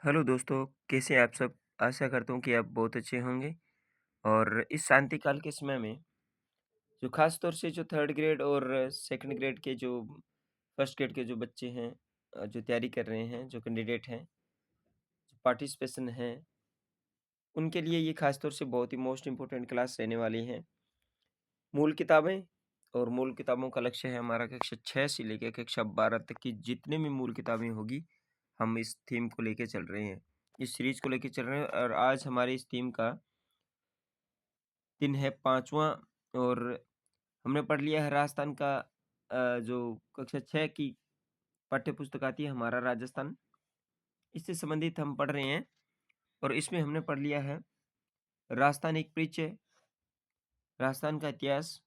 Hello दोस्तों, कैसे हैं आप सब? आशा करता हूँ कि आप बहुत अच्छे होंगे। और इस शांति काल के समय में जो ख़ास तौर से जो 3rd ग्रेड और 2nd ग्रेड के जो 1st ग्रेड के जो बच्चे हैं, जो तैयारी कर रहे हैं, जो कैंडिडेट हैं, जो पार्टिसिपेशन है, उनके लिए ये ख़ास तौर से बहुत ही मोस्ट इम्पोर्टेंट क्लास रहने वाली है। मूल किताबें और मूल किताबों का लक्ष्य है हमारा कक्षा 6 से लेकर कक्षा 12 तक की जितनी भी मूल किताबें होगी, हम इस थीम को लेके चल रहे हैं। इस सीरीज़ को लेके चल रहे हैं और आज हमारी इस थीम का दिन है 5वां। और हमने पढ़ लिया है राजस्थान का जो कक्षा 6 की पाठ्य पुस्तक आती है हमारा राजस्थान, इससे संबंधित हम पढ़ रहे हैं। और इसमें हमने पढ़ लिया है राजस्थान एक परिचय, राजस्थान का इतिहास,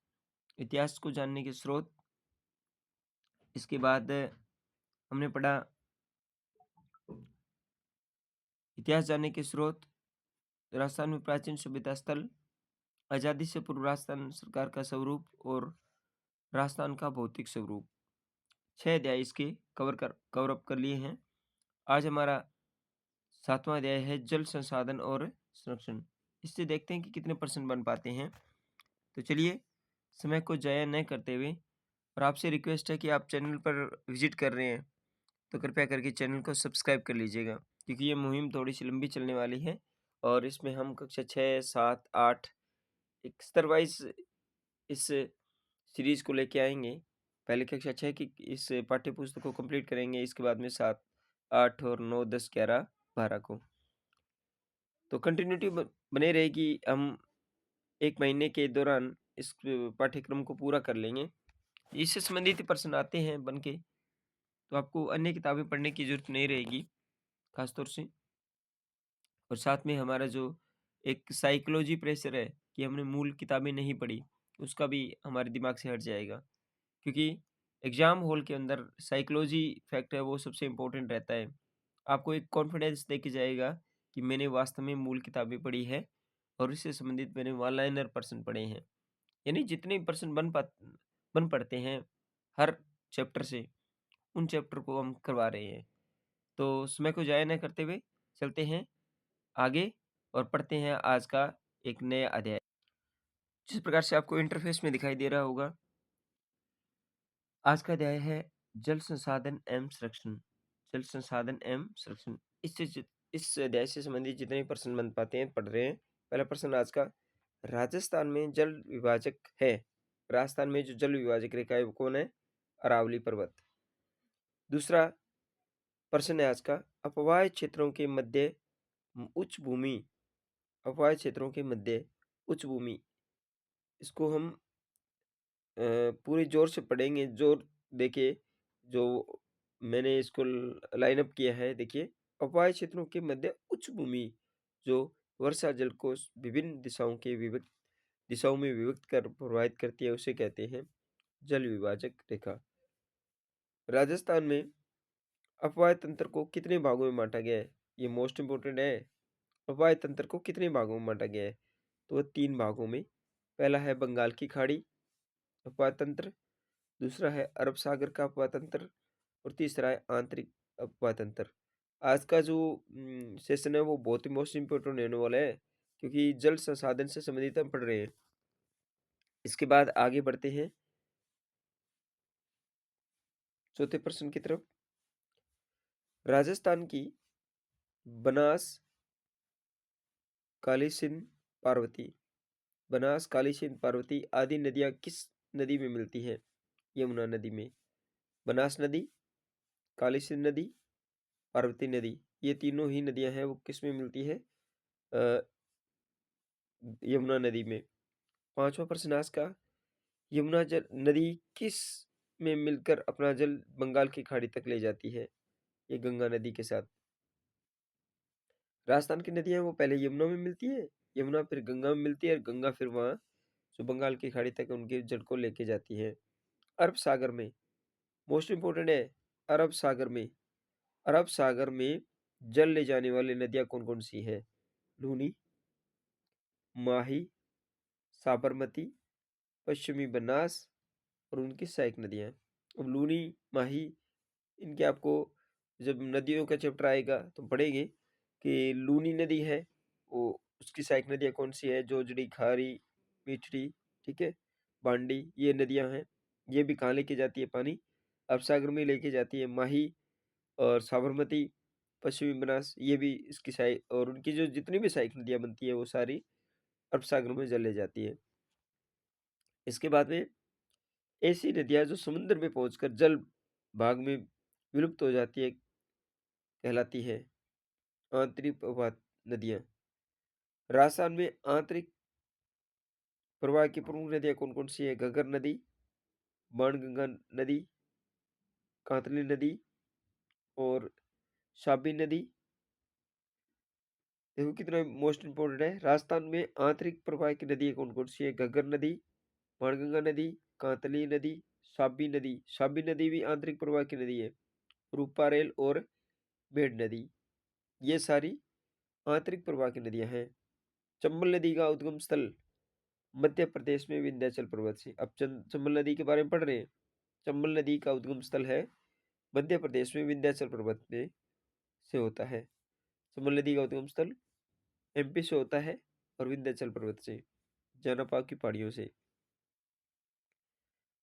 इतिहास को जानने के स्रोत। इसके बाद हमने पढ़ा इतिहास जानने के स्रोत, राजस्थान में प्राचीन सभ्यता स्थल, आज़ादी से पूर्व राजस्थान सरकार का स्वरूप और राजस्थान का भौतिक स्वरूप। 6 अध्याय इसके कवर अप कर लिए हैं। आज हमारा 7वां अध्याय है जल संसाधन और संरक्षण। इससे देखते हैं कि कितने परसेंट बन पाते हैं। तो चलिए, समय को ज़ाया न करते हुए, और आपसे रिक्वेस्ट है कि आप चैनल पर विजिट कर रहे हैं तो कृपया करके चैनल को सब्सक्राइब कर लीजिएगा, क्योंकि ये मुहिम थोड़ी सी लंबी चलने वाली है। और इसमें हम कक्षा 6, 7, 8 एक स्तर वाइज इस सीरीज को लेके आएंगे। पहले कक्षा 6 की इस पाठ्य पुस्तक को कंप्लीट करेंगे, इसके बाद में 7, 8 और 9, 10, 11, 12 को तो कंटिन्यूटी बने रहेगी। हम 1 महीने के दौरान इस पाठ्यक्रम को पूरा कर लेंगे। इससे संबंधित प्रश्न आते हैं बन के, तो आपको अन्य किताबें पढ़ने की ज़रूरत नहीं रहेगी खास तौर से। और साथ में हमारा जो एक साइकोलॉजी प्रेशर है कि हमने मूल किताबें नहीं पढ़ी, उसका भी हमारे दिमाग से हट जाएगा। क्योंकि एग्ज़ाम हॉल के अंदर साइकोलॉजी फैक्ट है वो सबसे इम्पोर्टेंट रहता है। आपको एक कॉन्फिडेंस दे के जाएगा कि मैंने वास्तव में मूल किताबें पढ़ी है और इससे संबंधित मैंने वन लाइनर प्रश्न पढ़े हैं। यानी जितने प्रश्न बन पड़ते हैं हर चैप्टर से, उन चैप्टर को हम करवा रहे हैं। तो समय को ज़ाया न करते हुए चलते हैं आगे और पढ़ते हैं आज का एक नया अध्याय। जिस प्रकार से आपको इंटरफ़ेस में दिखाई दे रहा होगा, आज का अध्याय है जल संसाधन एवं संरक्षण। जल संसाधन एवं संरक्षण। इस अध्याय से संबंधित जितने भी प्रश्न बन पाते हैं पढ़ रहे हैं। पहला प्रश्न आज का, राजस्थान में जल विभाजक है। राजस्थान में जो जल विभाजक रेखा है वो कौन है? अरावली पर्वत। दूसरा प्रश्न है आज का, अपवाह्य क्षेत्रों के मध्य उच्च भूमि। अपवाह्य क्षेत्रों के मध्य उच्च भूमि, इसको हम पूरे ज़ोर से पढ़ेंगे। ज़ोर देके जो मैंने इसको लाइन अप किया है, देखिए। अपवाह्य क्षेत्रों के मध्य उच्च भूमि जो वर्षा जल को विभिन्न दिशाओं में विभक्त कर प्रवाहित करती है, उसे कहते हैं जल विभाजक रेखा। राजस्थान में अपवाह्य तंत्र को कितने भागों में बांटा गया है? ये मोस्ट इम्पोर्टेंट है। अपवाह्य तंत्र को कितने भागों में बांटा गया है? तो वो 3 भागों में। पहला है बंगाल की खाड़ी अपवाह्य तंत्र, दूसरा है अरब सागर का अपवाह्य तंत्र और तीसरा है आंतरिक अपवाह्य तंत्र। आज का जो सेशन है वो बहुत ही मोस्ट इम्पोर्टेंट होने वाला है, क्योंकि जल संसाधन से संबंधित हम पढ़ रहे हैं। इसके बाद आगे बढ़ते हैं चौथे प्रश्न की तरफ। राजस्थान की बनास, काली सिंध, पार्वती, बनास, काली सिंध, पार्वती आदि नदियां किस नदी में मिलती हैं? यमुना नदी में। बनास नदी, काली सिंध नदी, पार्वती नदी, ये तीनों ही नदियां हैं वो किस में मिलती है? अ, यमुना नदी में। 5वां प्रश्न आज का, यमुना जल नदी किस में मिलकर अपना जल बंगाल की खाड़ी तक ले जाती है? ये गंगा नदी के साथ। राजस्थान की नदियां वो पहले यमुना में मिलती है, यमुना फिर गंगा में मिलती है और गंगा फिर वहाँ जो बंगाल की खाड़ी तक उनके जल को लेके जाती है। अरब सागर में, मोस्ट इम्पोर्टेंट है, अरब सागर में, अरब सागर में जल ले जाने वाली नदियां कौन कौन सी है? लूनी, माही, साबरमती, पश्चिमी बनास और उनकी सहायक नदियां। अब लूनी, माही, इनके आपको जब नदियों का चैप्टर आएगा तो पढ़ेंगे। कि लूनी नदी है, वो उसकी सहायक नदियाँ कौन-सी है? जोजड़ी, खारी, मिठड़ी, ठीक है? बांडी, ये नदियाँ हैं। ये भी कहाँ लेके जाती है पानी? अरब सागर में लेके जाती है। माही और साबरमती, पश्चिमी बनास, ये भी इसकी सहायक, और उनकी जो जितनी भी सहायक नदियाँ बनती हैं वो सारी अरब सागर में चले जाती है। इसके बाद में ऐसी नदियाँ जो समुद्र में पहुँचकर जल भाग में विलुप्त हो जाती है, कहलाती है आंतरिक प्रवाह नदियाँ। राजस्थान में आंतरिक प्रवाह की प्रमुख नदियाँ कौन-कौन सी है? घग्गर नदी, बाणगंगा नदी, कांतली नदी और शाबी नदी। देखो कितना मोस्ट इम्पोर्टेंट है। राजस्थान में आंतरिक प्रवाह की नदियाँ कौन-कौन सी है? घग्गर नदी, बाणगंगा नदी, कांतली नदी, शाबी नदी। शाबी नदी भी आंतरिक प्रवाह की नदी है। रूपारेल और बेड नदी, ये सारी आंतरिक प्रवाह की नदियाँ हैं। चंबल नदी का उद्गम स्थल मध्य प्रदेश में विंध्याचल पर्वत से। अब चंबल नदी के बारे में पढ़ रहे हैं। चंबल नदी का उद्गम स्थल है मध्य प्रदेश में विंध्याचल पर्वत में से होता है। चंबल नदी का उद्गम स्थल एमपी से होता है और विंध्याचल पर्वत से, जनापा की पहाड़ियों से।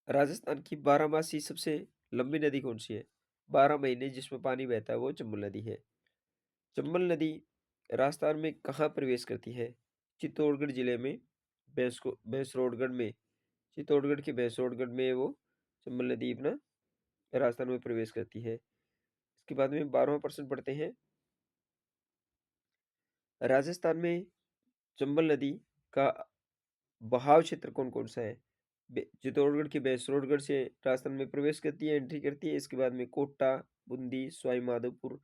राजस्थान की बारहमासी सबसे लंबी नदी कौन सी है? 12 महीने जिसमें पानी बहता है वो चंबल नदी है। चंबल नदी राजस्थान में कहाँ प्रवेश करती है? चित्तौड़गढ़ जिले में भैंसरोडगढ़ में, चित्तौड़गढ़ के भैंसरोडगढ़ में वो चंबल नदी अपना राजस्थान में प्रवेश करती है। इसके बाद में 12वां प्रश्न पढ़ते हैं। राजस्थान में चंबल नदी का बहाव क्षेत्र कौन-कौन सा है? चित्तौड़गढ़ के भैंसरोडगढ़ से राजस्थान में प्रवेश करती है, एंट्री करती है। इसके बाद में कोटा, बूंदी, सवाई माधोपुर,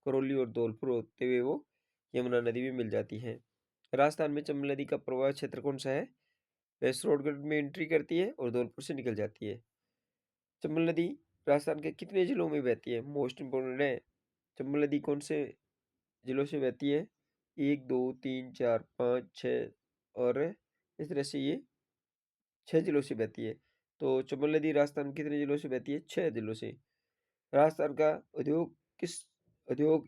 करौली और धौलपुर होते हुए वो यमुना नदी में मिल जाती है। राजस्थान में चंबल नदी का प्रवाह क्षेत्र कौन सा है? भैंसरोडगढ़ में एंट्री करती है और धौलपुर से निकल जाती है। चंबल नदी राजस्थान के कितने जिलों में बहती है? मोस्ट इंपोर्टेंट है। चंबल नदी कौन से जिलों से बहती है? 1, 2, 3, 4, 5, 6 और इस तरह से ये 6 जिलों से बहती है। तो चंबल नदी राजस्थान में कितने जिलों से बहती है? 6 जिलों से। राजस्थान का उद्योग किस उद्योग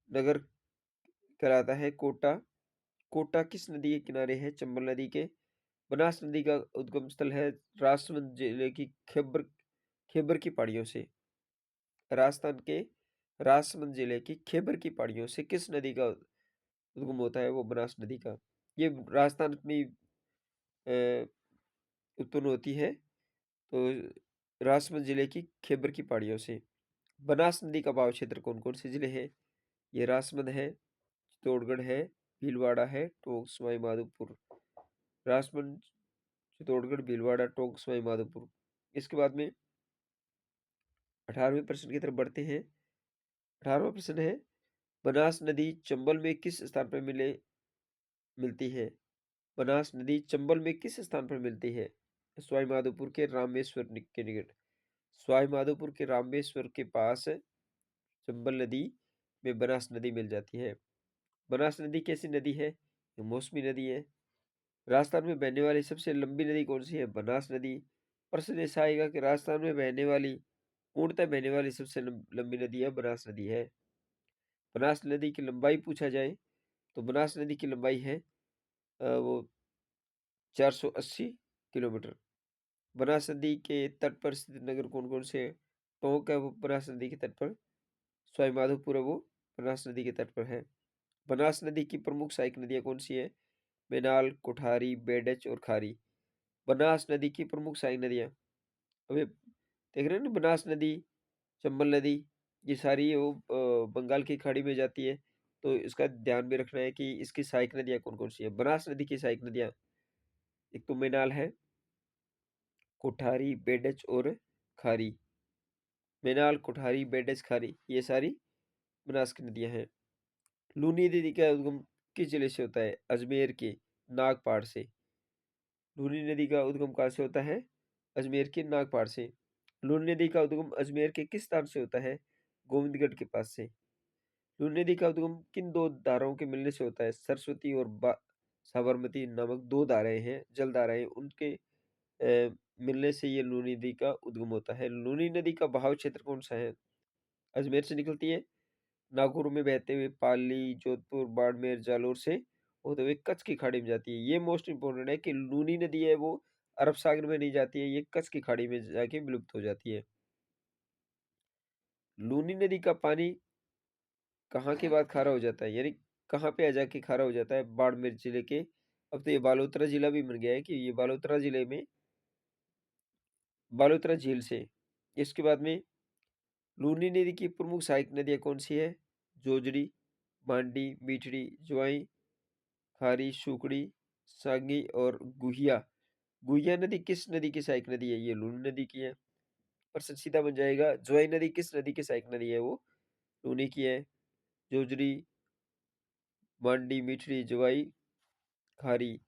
नगर कहलाता है? कोटा। कोटा किस नदी के किनारे है? चंबल नदी के। बनास नदी का उद्गम स्थल है राजसमंद जिले की खेबर की पहाड़ियों से। राजस्थान के राजसमंद जिले की खेबर की पहाड़ियों से किस नदी का उद्गम होता है? वो बनास नदी का। ये राजस्थान में अ, उत्पन्न होती है, तो राजसमंद जिले की खेबर की पहाड़ियों से। बनास नदी का बहाव क्षेत्र कौन-कौन से जिले हैं? ये राजसमंद है, चित्तौड़गढ़ है, भीलवाड़ा है, टोंक, सवाई माधोपुर। राजसमंद, चित्तौड़गढ़, भीलवाड़ा, टोंक, सवाई माधोपुर। इसके बाद में 18वें प्रश्न की तरफ बढ़ते हैं। 18वां प्रश्न है, बनास नदी चंबल में किस स्थान पर मिलती है? बनास नदी चंबल में किस स्थान पर मिलती है? सवाई माधोपुर के रामेश्वर के निकट। सवाई माधोपुर के रामेश्वर के पास चंबल नदी में बनास नदी मिल जाती है। बनास नदी कैसी नदी है? ये मौसमी नदी है। राजस्थान में बहने वाली सबसे लंबी नदी कौन सी है? बनास नदी। प्रश्न ऐसा आएगा कि राजस्थान में बहने वाली, पूर्णतः बहने वाली सबसे लंबी नदी है बनास नदी है। बनास नदी की लंबाई पूछा जाए तो बनास नदी की लंबाई है वो 480 किलोमीटर। बनास नदी के तट पर स्थित नगर कौन-कौन से हैं? टोंक है वो बनास नदी के तट पर, सवाई माधोपुर है वो बनास नदी के तट पर है। बनास नदी की प्रमुख सहायक नदियाँ कौन सी है? मेनाल, कोठारी, बेडच और खारी। बनास नदी की प्रमुख सहायक नदियाँ, अभी देख रहे हैं ना, बनास नदी, चंबल नदी, ये सारी वो बंगाल की खाड़ी में जाती है। तो इसका ध्यान में रखना है कि इसकी सहायक नदियाँ कौन-कौन सी है। बनास नदी की सहायक नदियाँ, एक तो मेनाल है, कोठारी, बेडच और खारी। मेनाल, कोठारी, बेडच, खारी, ये सारी बनास की नदियाँ हैं। लूनी नदी का उद्गम किस जिले से होता है? अजमेर के नागपाड़ से। लूनी नदी का उद्गम कहाँ से होता है? अजमेर के नागपाड़ से। लूनी नदी का उद्गम अजमेर के किस स्थान से होता है? गोविंदगढ़ के पास से। लूनी नदी का उद्गम किन 2 धाराओं के मिलने से होता है? सरस्वती और साबरमती नामक 2 धाराएँ हैं, जल धाराएँ, उनके मिलने से ये लूनी नदी का उद्गम होता है। लूनी नदी का बहाव क्षेत्र कौन-सा है? अजमेर से निकलती है, नागौर में बहते हुए पाली, जोधपुर, बाड़मेर, जालोर से होते हुए कच्छ की खाड़ी में जाती है। ये मोस्ट इम्पोर्टेंट है कि लूनी नदी है वो अरब सागर में नहीं जाती है, ये कच्छ की खाड़ी में जाके विलुप्त हो जाती है। लूनी नदी का पानी कहाँ के बाद खारा हो जाता है, यानी कहाँ पे आ जाके खारा हो जाता है? बाड़मेर जिले के, अब तो ये बालोतरा जिला भी बन गया है कि ये बालोतरा जिले में बालोतरा झील से। इसके बाद में लूनी नदी की प्रमुख सहायक नदियाँ कौन-सी है? जोजड़ी, मांडी, मीठड़ी, ज्वाई, खारी, सुकड़ी, सांगी और गुहिया। गुहिया नदी किस नदी की सहायक नदी है? ये लूनी नदी की है। प्रश्न सीधा बन जाएगा। ज्वाई नदी किस नदी की सहायक नदी है? वो लूनी की है। जोजड़ी, मांडी, मीठड़ी, ज्वाई, खारी।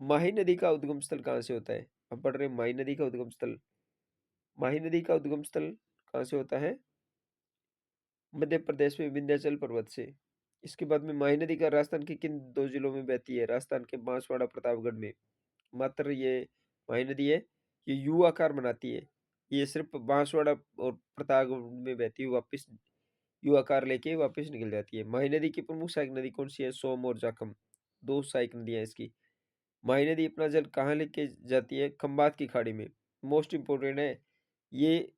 माही नदी का उद्गम स्थल कहाँ से होता है? हम पढ़ रहे हैं माही नदी का उद्गम स्थल। माही नदी का उद्गम स्थल कहाँ से होता है? मध्य प्रदेश में विंध्याचल पर्वत से। इसके बाद में माही नदी का राजस्थान के किन 2 जिलों में बहती है? राजस्थान के बांसवाड़ा, प्रतापगढ़ में। मात्र ये माही नदी है, ये यू आकार बनाती है। ये सिर्फ़ बांसवाड़ा और प्रतापगढ़ में बहती हुई वापस यू आकार लेके वापस निकल जाती है। माही नदी की प्रमुख सहायक नदी कौन-सी है? सोम और जाखम, 2 सहायक नदियाँ हैं इसकी। माही नदी अपना जल कहाँ लेके जाती है? खंबात की खाड़ी में। मोस्ट इम्पोर्टेंट है, ये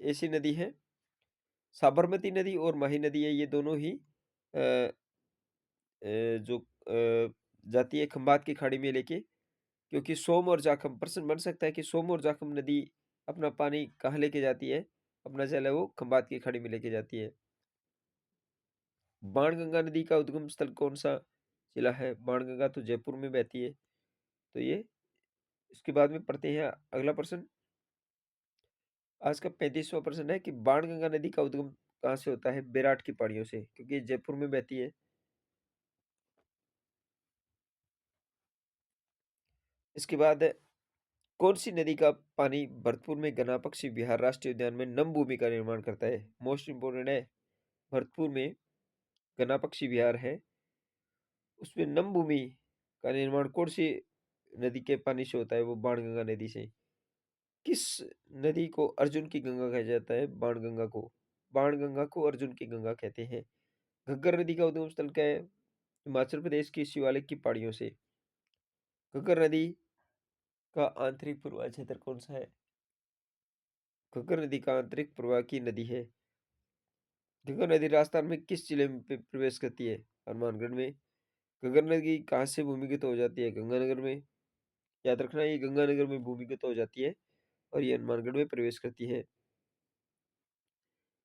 ऐसी नदी है, साबरमती नदी और माही नदी है, ये दोनों ही अ जो जाती है खंबात की खाड़ी में लेके, क्योंकि सोम और जाखम प्रश्न बन सकता है कि सोम और जाखम नदी अपना पानी कहाँ लेके जाती है? अपना जल है वो खंबात की खाड़ी में लेके जाती है। बाणगंगा नदी का उद्गम स्थल कौन-सा जिला है? बाणगंगा तो जयपुर में बहती है। तो ये इसके बाद में पढ़ते हैं अगला प्रश्न। आज का 35वां प्रश्न है कि बाणगंगा नदी का उद्गम कहाँ से होता है? बेराट की पहाड़ियों से, क्योंकि ये जयपुर में बहती है। इसके बाद कौन-सी नदी का पानी भरतपुर में गन्ना पक्षी विहार राष्ट्रीय उद्यान में नम भूमि का निर्माण करता है? मोस्ट इम्पोर्टेंट है, भरतपुर में गन्ना पक्षी विहार है, उसमें नम भूमि का निर्माण कौन-सी नदी के पानी से होता है? वो बाणगंगा नदी से। किस नदी को अर्जुन की गंगा कहा जाता है? बाणगंगा को। बाणगंगा को अर्जुन की गंगा कहते हैं। घग्गर नदी का उद्गम स्थल क्या है? हिमाचल प्रदेश की शिवालिक की पहाड़ियों से। घग्गर नदी का आंतरिक प्रवाह क्षेत्र कौन-सा है? घग्गर नदी का आंतरिक प्रवाह की नदी है। घग्गर नदी राजस्थान में किस जिले में प्रवेश करती है? हनुमानगढ़ में। घग्गर नदी कहाँ से भूमिगत हो जाती है? गंगानगर में। याद रखना ये गंगानगर में भूमिगत हो जाती है और ये हनुमानगढ़ में प्रवेश करती है।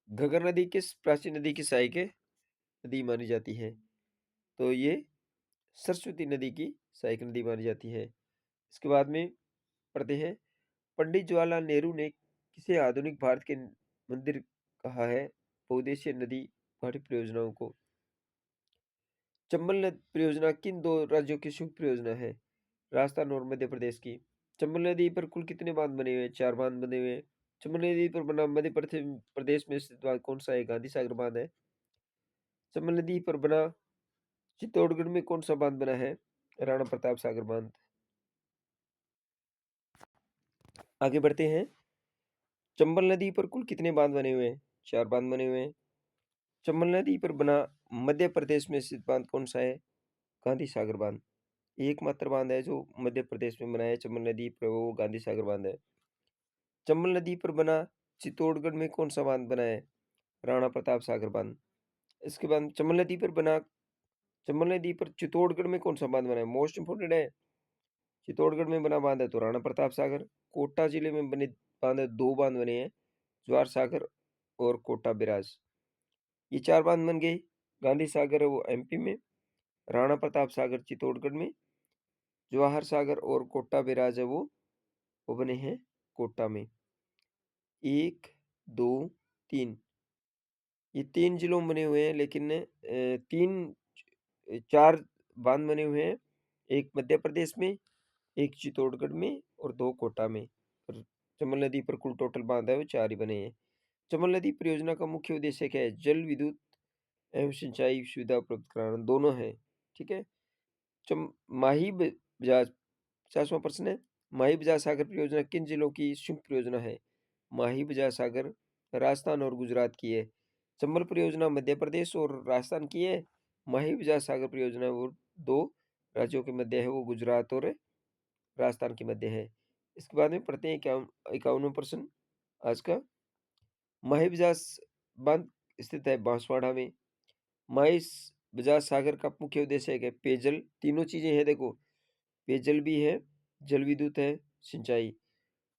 घग्गर नदी किस प्राचीन नदी की सहायक नदी मानी जाती है? तो ये सरस्वती नदी की सहायक नदी मानी जाती है। इसके बाद में पढ़ते हैं, पंडित जवाहरलाल नेहरू ने किसे आधुनिक भारत के मंदिर कहा है? बहुउद्देशीय नदी घाटी परियोजनाओं को। चंबल नद परियोजना किन 2 राज्यों की संयुक्त परियोजना है? राजस्थान और मध्य प्रदेश की। चंबल नदी पर कुल कितने बांध बने हुए हैं? 4 बांध बने हुए हैं। चंबल नदी पर बना मध्य प्रदेश में स्थित बांध कौन-सा है? गांधी सागर बांध है। चंबल नदी पर बना चित्तौड़गढ़ में कौन-सा बांध बना है? राणा प्रताप सागर बांध। आगे बढ़ते हैं। चंबल नदी पर कुल कितने बांध बने हुए हैं? 4 बांध बने हुए हैं। चंबल नदी पर बना मध्य प्रदेश में स्थित बांध कौन-सा है? गांधी सागर बांध। एकमात्र बांध है जो मध्य प्रदेश में बना है चंबल नदी पर, वो गांधी सागर बांध है। चंबल नदी पर बना चित्तौड़गढ़ में कौन-सा बांध बना है? राणा प्रताप सागर बांध। इसके बाद चंबल नदी पर चित्तौड़गढ़ में कौन-सा बांध बना है? मोस्ट इम्पोर्टेंट है। चित्तौड़गढ़ में बना बांध है तो राणा प्रताप सागर। कोटा जिले में बने बांध है, 2 बांध बने हैं, जवाहर सागर और कोटा बैराज। ये 4 बांध बन गए। गांधी सागर है वो एमपी में, राणा प्रताप सागर चित्तौड़गढ़ में, जवाहर सागर और कोटा बैराज है वो बने हैं कोटा में। 1, 2, 3 ये 3 जिलों में बने हुए हैं, लेकिन 4 बांध बने हुए हैं। 1 मध्य प्रदेश में, 1 चित्तौड़गढ़ में और 2 कोटा में। और चंबल नदी पर कुल टोटल बांध है वो 4 ही बने हैं। चंबल नदी परियोजना का मुख्य उद्देश्य क्या है? जल विद्युत एवं सिंचाई सुविधा उपलब्ध कराना, दोनों है। ठीक है? चम माही बजाज 50वां प्रश्न है, माही बजाज सागर परियोजना किन जिलों की संयुक्त परियोजना है? माही बजाज सागर राजस्थान और गुजरात की है। चंबल परियोजना मध्य प्रदेश और राजस्थान की है। माही विजय सागर परियोजना वो 2 राज्यों के मध्य है, वो गुजरात और राजस्थान के मध्य है। इसके बाद में पढ़ते हैं 51वां प्रश्न आज का। माही विजास बांध स्थित है बांसवाड़ा में। माही विजास सागर का मुख्य उद्देश्य है कि पेयजल, तीनों चीज़ें हैं देखो, पेयजल भी है, जल विद्युत है, सिंचाई।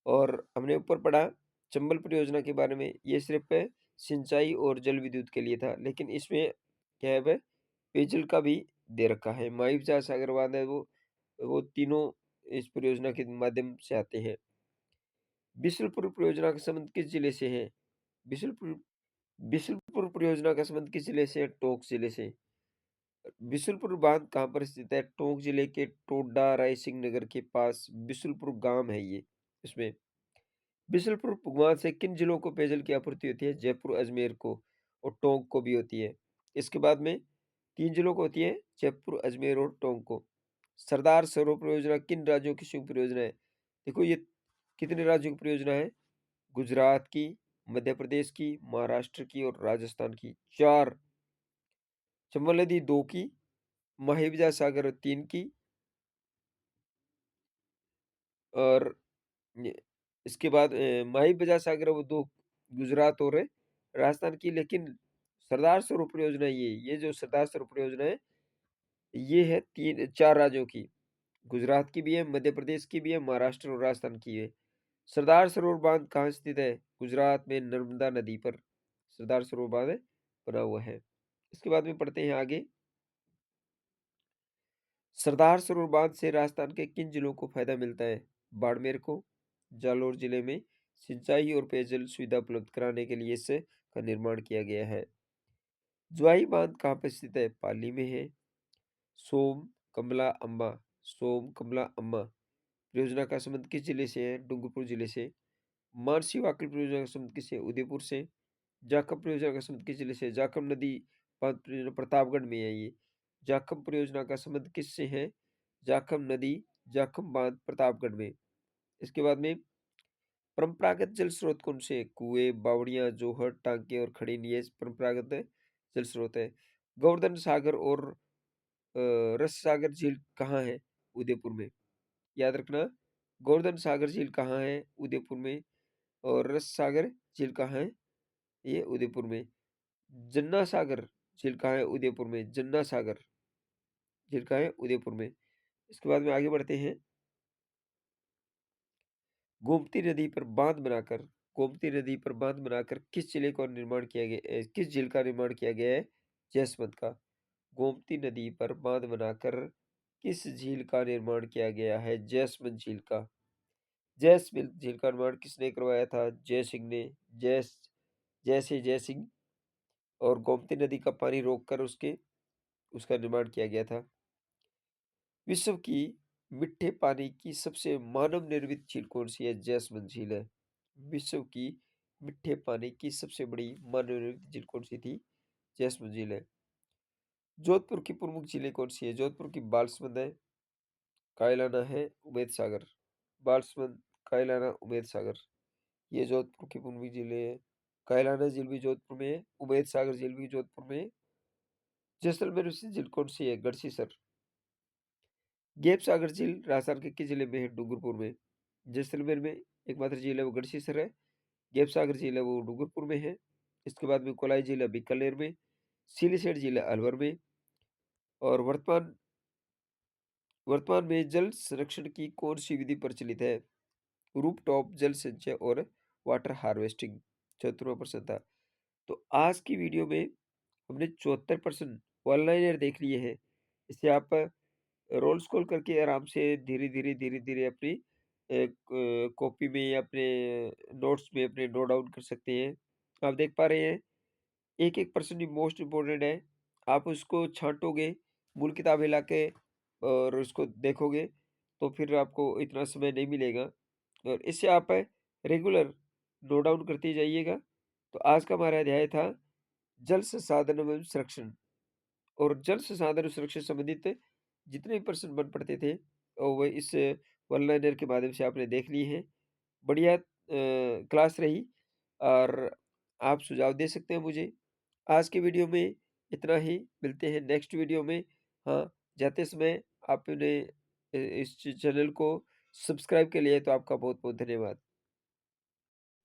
और हमने ऊपर पढ़ा चंबल परियोजना के बारे में, ये सिर्फ़ सिंचाई और जल विद्युत के लिए था, लेकिन इसमें क्या है वह पेयजल का भी दे रखा है। माही विजास सागर बांध है वो तीनों इस परियोजना के माध्यम से आते हैं। बिशुलपुर परियोजना का संबंध किस जिले से है? बिशुलपुर बिशुलपुर परियोजना का संबंध किस जिले से है? टोंक जिले से। बिशुलपुर बांध कहाँ पर स्थित है? टोंक जिले के टोडा रायसिंह नगर के पास बिशुलपुर गांव है ये। इसमें बिशुलपुर उपगण से किन जिलों को पेयजल की आपूर्ति होती है? जयपुर, अजमेर को और टोंक को भी होती है। इसके बाद में 3 जिलों को होती है, जयपुर, अजमेर और टोंक को। सरदार सरोवर परियोजना किन राज्यों की संयुक्त परियोजना है? देखो ये कितने राज्यों की परियोजना है? गुजरात की, मध्य प्रदेश की, महाराष्ट्र की और राजस्थान की। 4 चंबल नदी 2 की, माही सागर 3 की और ये इसके बाद माही बजाज सागर वो 2 गुजरात और राजस्थान की, लेकिन सरदार सरोवर परियोजना ये जो सरदार सरोवर परियोजना है, ये है 3 4 राज्यों की। गुजरात की भी है, मध्य प्रदेश की भी है, महाराष्ट्र और राजस्थान की है। सरदार सरोवर बांध कहाँ स्थित है? गुजरात में नर्मदा नदी पर सरदार सरोवर बांध बना हुआ है। इसके बाद में पढ़ते हैं आगे। सरदार सरोवर बांध से राजस्थान के किन जिलों को फायदा मिलता है? बाड़मेर को, जालौर जिले में सिंचाई और पेयजल सुविधा उपलब्ध कराने के लिए इस का निर्माण किया गया है। ज्वाई बांध कहाँ पर स्थित है? पाली में है। सोम कमला अम्बा सोम कमला अम्मा परियोजना का संबंध किस जिले से है? डूंगरपुर जिले से। मानसी वाकई परियोजना का संबंध किससे? उदयपुर से। जाखम परियोजना का संबंध किस जिले से? जाखम नदी बांध परियोजना प्रतापगढ़ में है ये। जाखम परियोजना का संबंध किससे है? जाखम नदी जाखम बांध प्रतापगढ़ में। इसके बाद में परंपरागत जल स्रोत कौन से? कुएं, बावड़ियां, जोहर, टांके और खड़ीन, ये परंपरागत जल स्रोत है। गोवर्धन सागर और रस सागर झील कहाँ है? उदयपुर में। याद रखना, गोवर्धन सागर झील कहाँ है? उदयपुर में। और रस सागर झील कहाँ है? ये उदयपुर में। जन्ना सागर झील कहाँ है? उदयपुर में। जन्ना सागर झील कहाँ है? उदयपुर में। इसके बाद में आगे बढ़ते हैं। गोमती नदी पर बांध बनाकर गोमती नदी पर बांध बनाकर किस जिले का निर्माण किया गया किस झील का निर्माण किया गया है? जयसमंद का। गोमती नदी पर बांध बनाकर किस झील का निर्माण किया गया है? जयसमंद झील का। जयसमंद झील का निर्माण किसने करवाया था? जय सिंह ने। जय जय सिंह। और गोमती नदी का पानी रोककर उसके उसका निर्माण किया गया था। विश्व की मीठे पानी की सबसे मानव निर्मित झील कौन सी है? जयसमंद झील है। विश्व की मीठे पानी की सबसे बड़ी मानव निर्मित झील कौन सी थी? जयसमंद झील है। जोधपुर की प्रमुख झीलें कौन सी है? जोधपुर की बालसमंद है, कायलाना है, उमेद सागर। बालसमंद, कायलाना, उमेद सागर, ये जोधपुर की प्रमुख झीलें हैं। कायलाना झील भी जोधपुर में है, उमेद सागर झील भी जोधपुर में है। जैसलमेर स्थित झील कौन सी है? गढ़सीसर। गैप सागर झील राजस्थान के किस जिले में है? डूंगरपुर में। जैसलमेर में एकमात्र झील है वो गढ़सीसर है। गैप सागर झील है वो डूंगरपुर में है। इसके बाद में कोलाई झील है बीकानेर में। सिलीसेट झील है अलवर में। और वर्तमान वर्तमान में जल संरक्षण की कौन सी विधि प्रचलित है? रूफटॉप जल संचय और वाटर हार्वेस्टिंग। 74वां प्रश्न था। तो आज की वीडियो में हमने 74 प्रश्न वन लाइनर देख लिए हैं। इससे आप रोल स्क्रॉल करके आराम से धीरे-धीरे अपनी कॉपी में या अपने नोट्स में अपने नोट डाउन कर सकते हैं। आप देख पा रहे हैं, एक-एक पर्सन ही मोस्ट इम्पोर्टेंट है। आप उसको छाँटोगे, मूल किताब हिला के और उसको देखोगे, तो फिर आपको इतना समय नहीं मिलेगा और इससे आप रेगुलर नोट डाउन करते जाइएगा। तो आज का हमारा अध्याय था जल संसाधन एवं संरक्षण। और जल संसाधन और सुरक्षा से संबंधित जितने भी प्रश्न बन पड़ते थे वो इस वन लाइनर के माध्यम से आपने देख लिए हैं। बढ़िया क्लास रही और आप सुझाव दे सकते हैं मुझे। आज की वीडियो में इतना ही, मिलते हैं नेक्स्ट वीडियो में। हाँ, जाते समय आपने इस चैनल को सब्सक्राइब के लिए तो आपका बहुत-बहुत धन्यवाद।